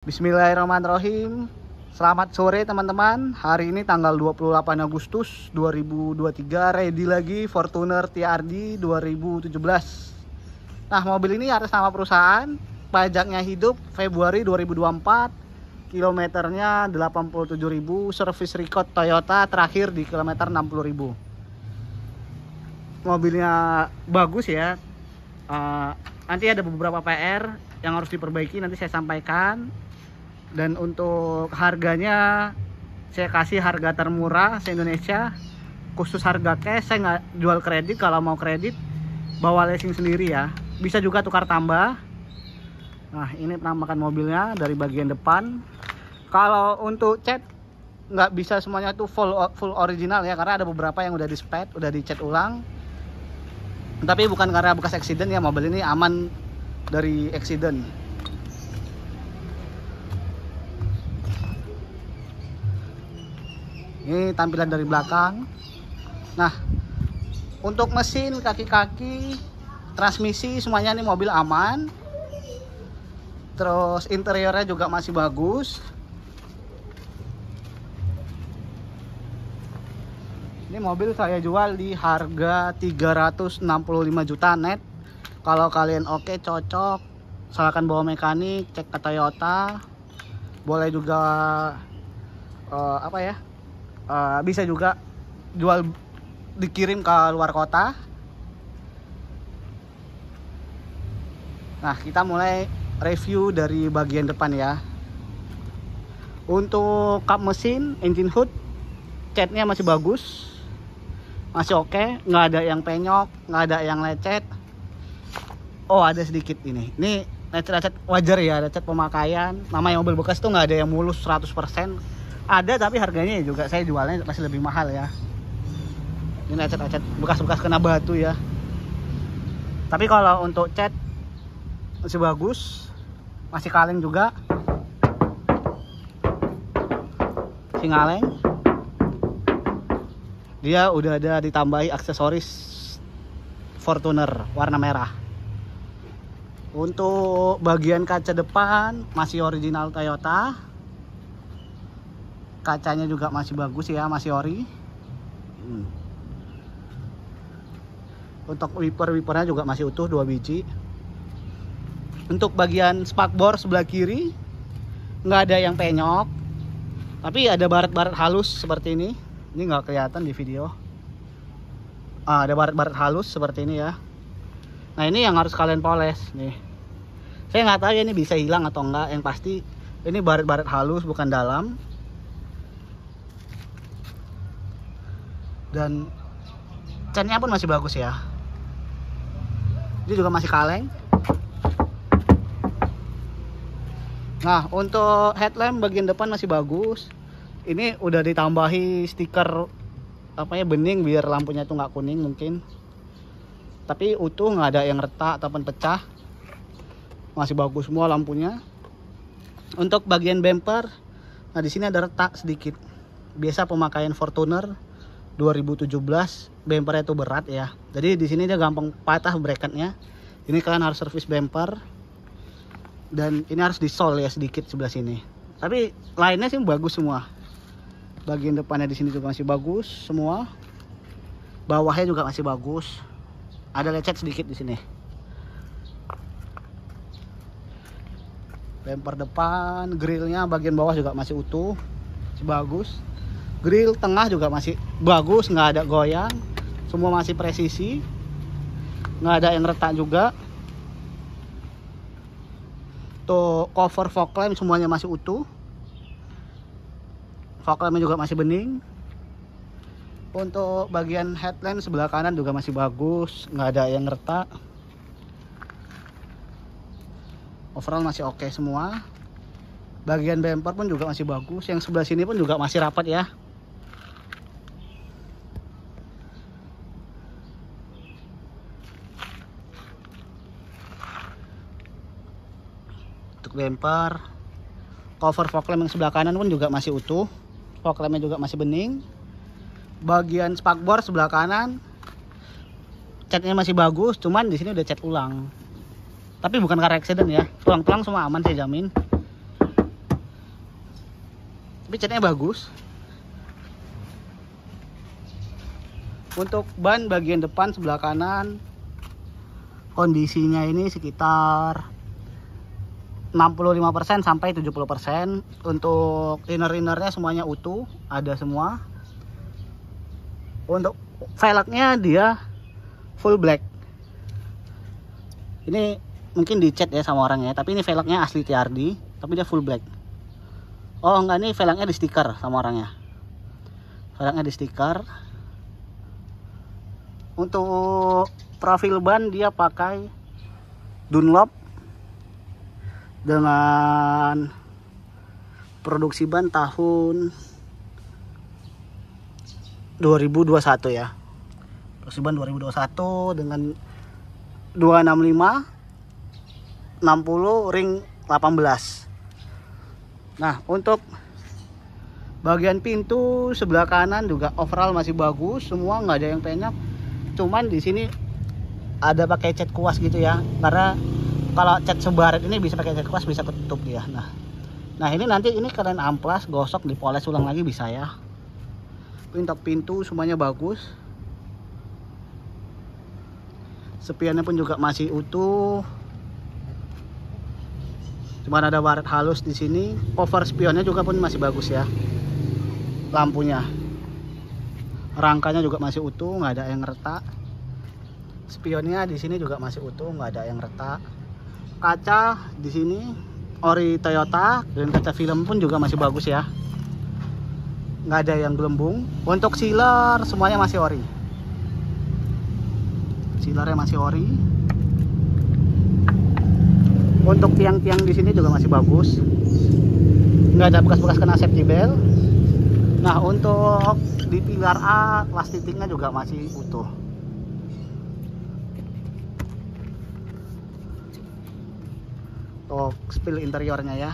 Bismillahirrahmanirrahim. Selamat sore teman-teman. Hari ini tanggal 28 Agustus 2023. Ready lagi Fortuner TRD 2017. Nah, mobil ini atas nama perusahaan, pajaknya hidup Februari 2024. Kilometernya 87.000, service record Toyota terakhir di kilometer 60.000. Mobilnya bagus ya. Nanti ada beberapa PR yang harus diperbaiki, nanti saya sampaikan. Dan untuk harganya saya kasih harga termurah se-Indonesia, khusus harga cash. Saya nggak jual kredit. Kalau mau kredit bawa leasing sendiri ya, bisa juga tukar tambah. Nah, ini penampakan mobilnya dari bagian depan. Kalau untuk cat nggak bisa semuanya tuh full original ya, karena ada beberapa yang udah di spet, udah dicat ulang. Tapi bukan karena bekas accident ya, mobil ini aman dari accident. Ini tampilan dari belakang. Nah, untuk mesin, kaki-kaki, transmisi, semuanya ini mobil aman. Terus interiornya juga masih bagus. Ini mobil saya jual di harga 365 juta net. Kalau kalian oke, cocok, silakan bawa mekanik, cek ke Toyota. Boleh juga bisa juga jual, dikirim ke luar kota. Nah, kita mulai review dari bagian depan ya. Untuk kap mesin, engine hood, catnya masih bagus, masih oke, nggak ada yang penyok, nggak ada yang lecet. Oh, ada sedikit ini lecet-lecet wajar ya, lecet pemakaian. Namanya mobil bekas tuh nggak ada yang mulus 100%. Ada, tapi harganya juga saya jualnya masih lebih mahal ya. Ini lecet-lecet, bekas-bekas kena batu ya. Tapi kalau untuk cat masih bagus, masih kaleng juga, masih ngaleng. Dia udah ada ditambahi aksesoris Fortuner warna merah. Untuk bagian kaca depan masih original Toyota. Kacanya juga masih bagus ya, masih ori. Untuk wipernya juga masih utuh 2 biji. Untuk bagian spakbor sebelah kiri nggak ada yang penyok, tapi ada baret-baret halus seperti ini. Ini nggak kelihatan di video. Ada baret-baret halus seperti ini ya. Nah, ini yang harus kalian poles nih. Saya nggak tahu ya ini bisa hilang atau enggak. Yang pasti ini baret-baret halus, bukan dalam. Dan catnya pun masih bagus ya. Ini juga masih kaleng. Nah, untuk headlamp bagian depan masih bagus. Ini udah ditambahi stiker bening biar lampunya itu nggak kuning mungkin. Tapi utuh, nggak ada yang retak ataupun pecah. Masih bagus semua lampunya. Untuk bagian bumper, nah di sini ada retak sedikit. Biasa pemakaian Fortuner 2017 bumpernya itu berat ya, jadi di sini dia gampang patah bracketnya. Ini kalian harus servis bumper, dan ini harus disol ya sedikit sebelah sini. Tapi lainnya sih bagus semua. Bagian depannya di sini juga masih bagus semua. Bawahnya juga masih bagus. Ada lecet sedikit di sini. Bumper depan, grillnya bagian bawah juga masih utuh, masih bagus. Grill tengah juga masih bagus, nggak ada goyang, semua masih presisi, nggak ada yang retak juga. Tuh, cover fog lamp semuanya masih utuh, fog lampnya juga masih bening. Untuk bagian headlamp sebelah kanan juga masih bagus, nggak ada yang retak. Overall masih oke semua. Bagian bumper pun juga masih bagus, yang sebelah sini pun juga masih rapat ya. Untuk bumper, cover fog lamp yang sebelah kanan pun juga masih utuh, fog lampnya juga masih bening. Bagian spakbor sebelah kanan catnya masih bagus, cuman di sini udah cat ulang. Tapi bukan karena accident ya, tulang-tulang semua aman saya jamin. tapi catnya bagus. Untuk ban bagian depan sebelah kanan kondisinya ini sekitar 65% sampai 70%. Untuk inner-innernya semuanya utuh, ada semua. Untuk velgnya dia full black. Ini mungkin dicat ya sama orangnya, tapi ini velgnya asli TRD, tapi dia full black. Oh enggak, ini velgnya di stiker sama orangnya. Velgnya di stiker. Untuk profil ban dia pakai Dunlop dengan produksi ban tahun 2021 ya. Produksi ban 2021 dengan 265 60 ring 18. Nah, untuk bagian pintu sebelah kanan juga overall masih bagus, semua nggak ada yang penyok. Cuman di sini ada pakai cat kuas gitu ya, karena kalau cat sebaret ini bisa pakai cat kuas, bisa ketutup dia. Nah ini nanti ini kalian amplas, gosok, dipoles ulang lagi bisa ya. Untuk pintu semuanya bagus, spionnya pun juga masih utuh. Cuman ada baret halus di sini. Cover spionnya juga pun masih bagus ya. Lampunya, rangkanya juga masih utuh, nggak ada yang retak. Spionnya di sini juga masih utuh, nggak ada yang retak. Kaca di sini ori Toyota, dan kaca film pun juga masih bagus ya, nggak ada yang gelembung. Untuk sealer semuanya masih ori, sealernya masih ori. Untuk tiang-tiang di sini juga masih bagus, nggak ada bekas-bekas kena safety belt. Nah untuk di pilar A kelas titiknya juga masih utuh. Untuk spill interiornya ya,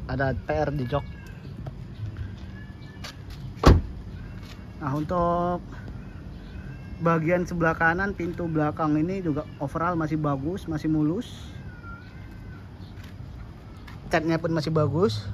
ada PR di jok. Nah untuk bagian sebelah kanan pintu belakang ini juga overall masih bagus, masih mulus. Catnya pun masih bagus.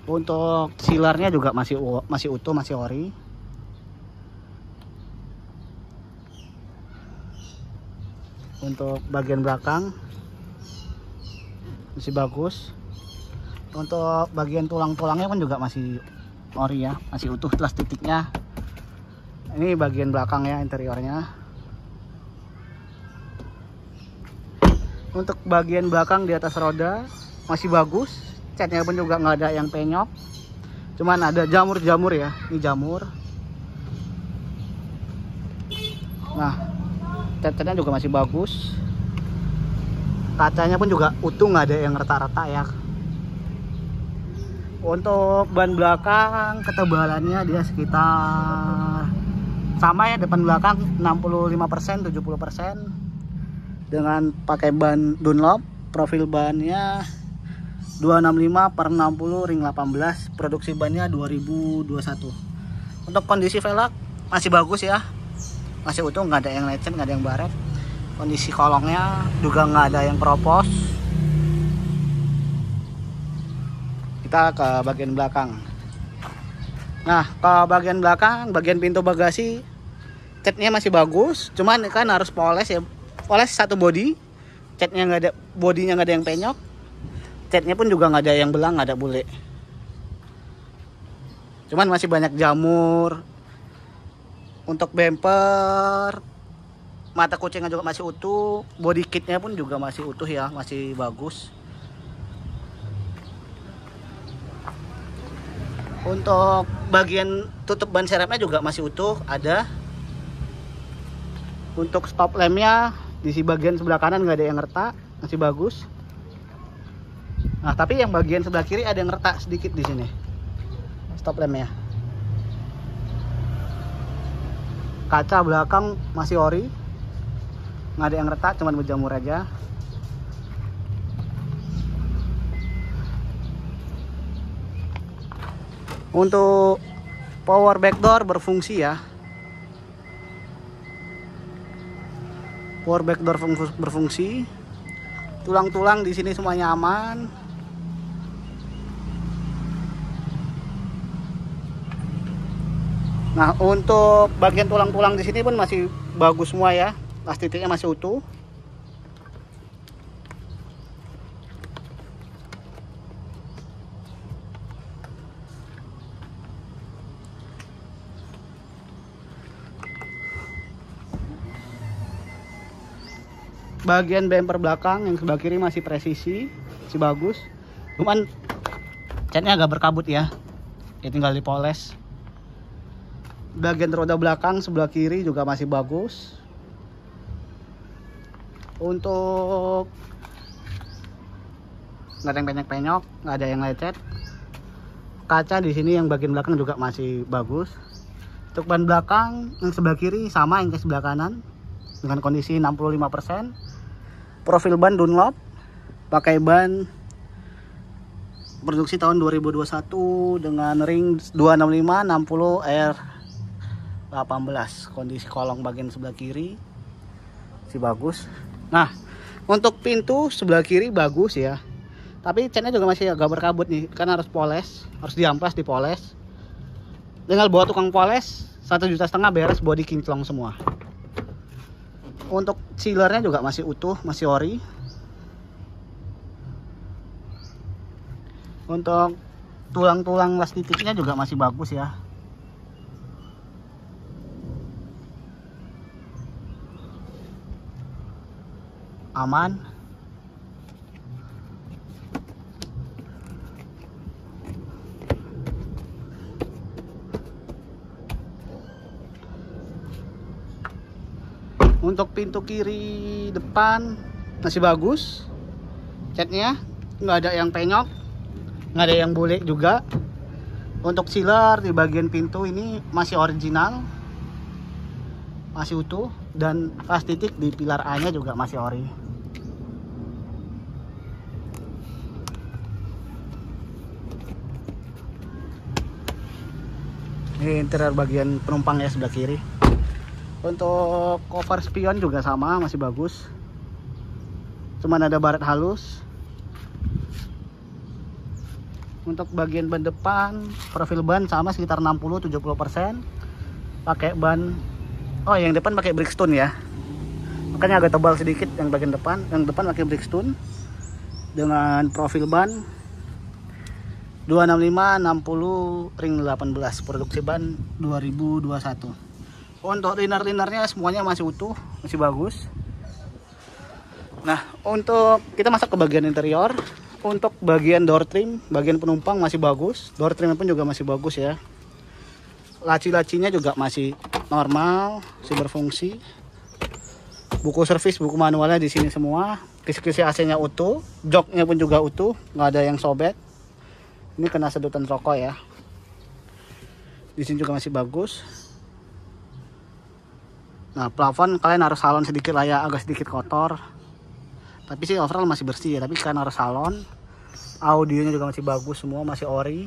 Untuk silarnya juga masih utuh, masih ori. Untuk bagian belakang masih bagus. Untuk bagian tulang-tulangnya pun juga masih ori ya, masih utuh kelas titiknya. Ini bagian belakang ya, interiornya. Untuk bagian belakang di atas roda masih bagus, catnya pun juga nggak ada yang penyok. Cuman ada jamur-jamur ya, ini jamur. Nah, catnya juga masih bagus. Kacanya pun juga utuh, nggak ada yang retak-retak ya. Untuk ban belakang ketebalannya dia sekitar sama ya, depan belakang 65% 70%, dengan pakai ban Dunlop. Profil bannya 265/60 ring 18, produksi bannya 2021. Untuk kondisi velg masih bagus ya, masih utuh, nggak ada yang lecet, nggak ada yang baret. Kondisi kolongnya juga nggak ada yang keropos. Kita ke bagian belakang. Nah ke bagian belakang, bagian pintu bagasi catnya masih bagus, cuman kan harus poles ya, poles satu body. Catnya nggak ada, bodinya nggak ada yang penyok. Catnya pun juga nggak ada yang belang, nggak ada bule. Cuman masih banyak jamur. Untuk bumper, mata kucingnya juga masih utuh. Body kitnya pun juga masih utuh ya, masih bagus. Untuk bagian tutup ban serepnya juga masih utuh, ada. Untuk stop lampnya di si bagian sebelah kanan nggak ada yang retak, masih bagus. Nah tapi yang bagian sebelah kiri ada yang retak sedikit di sini. Stop lampnya. Kaca belakang masih ori, nggak ada yang retak, cuman berjamur aja. Untuk power backdoor berfungsi ya. Power back door berfungsi. Tulang-tulang di sini semuanya aman. Nah, untuk bagian tulang-tulang di sini pun masih bagus semua ya. Titiknya masih utuh. Bagian bumper belakang yang sebelah kiri masih presisi, masih bagus. Cuman catnya agak berkabut ya. Ya tinggal dipoles. Bagian roda belakang sebelah kiri juga masih bagus. Untuk nggak ada yang penyok-penyok, nggak ada yang lecet. Kaca di sini yang bagian belakang juga masih bagus. Untuk ban belakang yang sebelah kiri sama yang ke sebelah kanan dengan kondisi 65%. Profil ban Dunlop, pakai ban produksi tahun 2021 dengan ring 265 60 R18. Kondisi kolong bagian sebelah kiri masih bagus. Nah, untuk pintu sebelah kiri bagus ya. Tapi catnya juga masih agak berkabut nih, karena harus poles, harus diamplas, dipoles. Tinggal bawa tukang poles, 1,5 juta beres, body kinclong semua. Untuk sealernya juga masih utuh, masih ori. Untuk tulang-tulang las titiknya juga masih bagus ya. Aman. Untuk pintu kiri depan masih bagus. Catnya nggak ada yang penyok, nggak ada yang bolek juga. Untuk sealer di bagian pintu ini masih original, masih utuh, dan pas titik di pilar A nya juga masih ori. Ini interior bagian penumpang ya, sebelah kiri. Untuk cover spion juga sama, masih bagus. Cuman ada baret halus. Untuk bagian ban depan, profil ban sama sekitar 60-70%. Pakai ban, oh yang depan pakai Bridgestone ya. Makanya agak tebal sedikit yang bagian depan. Yang depan pakai Bridgestone dengan profil ban 265 60 ring 18, produksi ban 2021. Untuk liner-linernya semuanya masih utuh, masih bagus. Nah, untuk kita masuk ke bagian interior. Untuk bagian door trim, bagian penumpang masih bagus. Door trimnya pun juga masih bagus ya. Laci-lacinya juga masih normal, masih berfungsi. Buku servis, buku manualnya di sini semua. Kisi-kisi AC-nya utuh, joknya pun juga utuh, nggak ada yang sobek. Ini kena sedotan rokok ya. Di sini juga masih bagus. Nah, plafon kalian harus salon sedikit lah ya, agak sedikit kotor. Tapi sih overall masih bersih ya, tapi kalian harus salon. Audionya juga masih bagus, semua masih ori.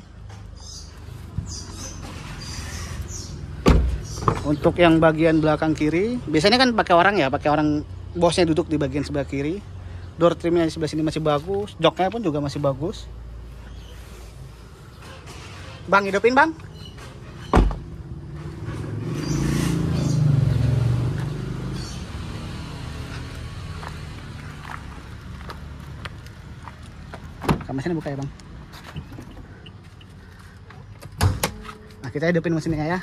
Untuk yang bagian belakang kiri, biasanya kan pakai orang ya, pakai orang bosnya duduk di bagian sebelah kiri. Door trimnya di sebelah sini masih bagus, joknya pun juga masih bagus. Bang, hidupin bang. Mesinnya buka ya bang. Nah, kita hidupin mesinnya ya.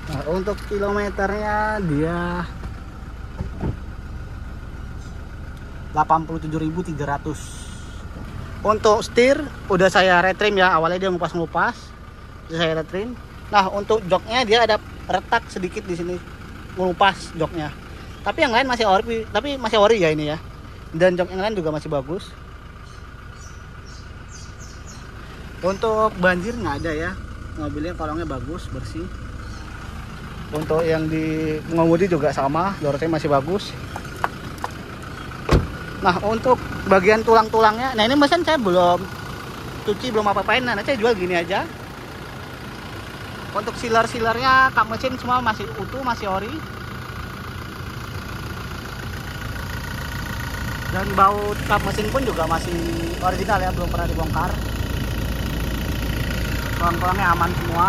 Nah, untuk kilometernya dia 87.300. Untuk setir udah saya retrim ya, awalnya dia ngupas-ngupas, saya retrim. Nah, untuk joknya dia ada retak sedikit di sini, ngupas joknya. Tapi yang lain masih ori, ya ini ya. Dan jok yang lain juga masih bagus. Untuk banjir nggak ada ya, mobilnya kolongnya bagus, bersih. Untuk yang di pengemudi juga sama, door trim masih bagus. Nah, untuk bagian tulang-tulangnya, nah ini mesin saya belum cuci, belum apa-apain. Nah, saya jual gini aja. Untuk sealer-sealernya kap mesin semua masih utuh, masih ori. Dan baut kap mesin pun juga masih original ya, belum pernah dibongkar. Tulang-tulangnya aman semua.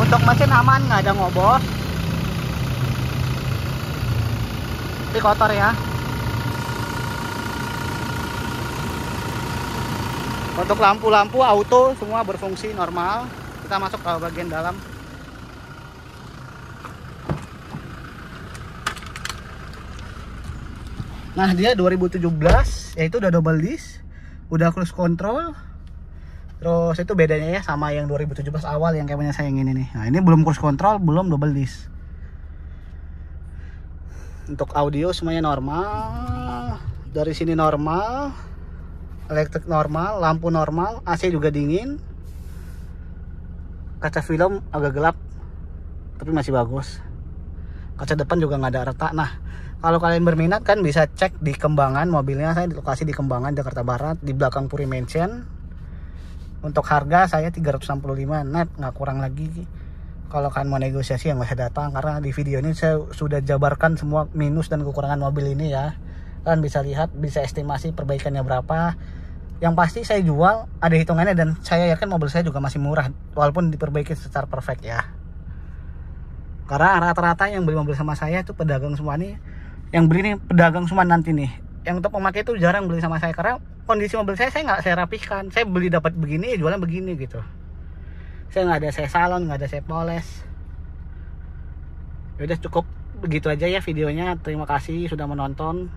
Untuk mesin aman, nggak ada ngobos. Tapi kotor ya. Untuk lampu-lampu auto semua berfungsi normal. Kita masuk ke bagian dalam. Nah, dia 2017, yaitu udah double disc, udah cruise control. Terus itu bedanya ya sama yang 2017 awal yang kayak punya saya yang ini nih. Nah, ini belum cruise control, belum double disc. Untuk audio semuanya normal. Dari sini normal. Elektrik normal, lampu normal, AC juga dingin. Kaca film agak gelap, tapi masih bagus. Kaca depan juga nggak ada retak. Nah, kalau kalian berminat kan bisa cek di Kembangan mobilnya. Saya di lokasi di Kembangan, Jakarta Barat, di belakang Puri Mansion. Untuk harga saya 365 net, nggak kurang lagi. Kalau kalian mau negosiasi yang nggak usah datang, karena di video ini saya sudah jabarkan semua minus dan kekurangan mobil ini ya. Kalian bisa lihat, bisa estimasi perbaikannya berapa. Yang pasti saya jual ada hitungannya, dan saya yakin mobil saya juga masih murah walaupun diperbaiki secara perfect ya. Karena rata-rata yang beli mobil sama saya itu pedagang semua nih. Yang beli nih pedagang semua nanti nih. Yang untuk pemakai itu jarang beli sama saya karena kondisi mobil saya nggak saya rapihkan. Saya beli dapat begini, jualan begini gitu. Saya nggak ada saya salon, nggak ada saya poles. Udah cukup begitu aja ya videonya. Terima kasih sudah menonton.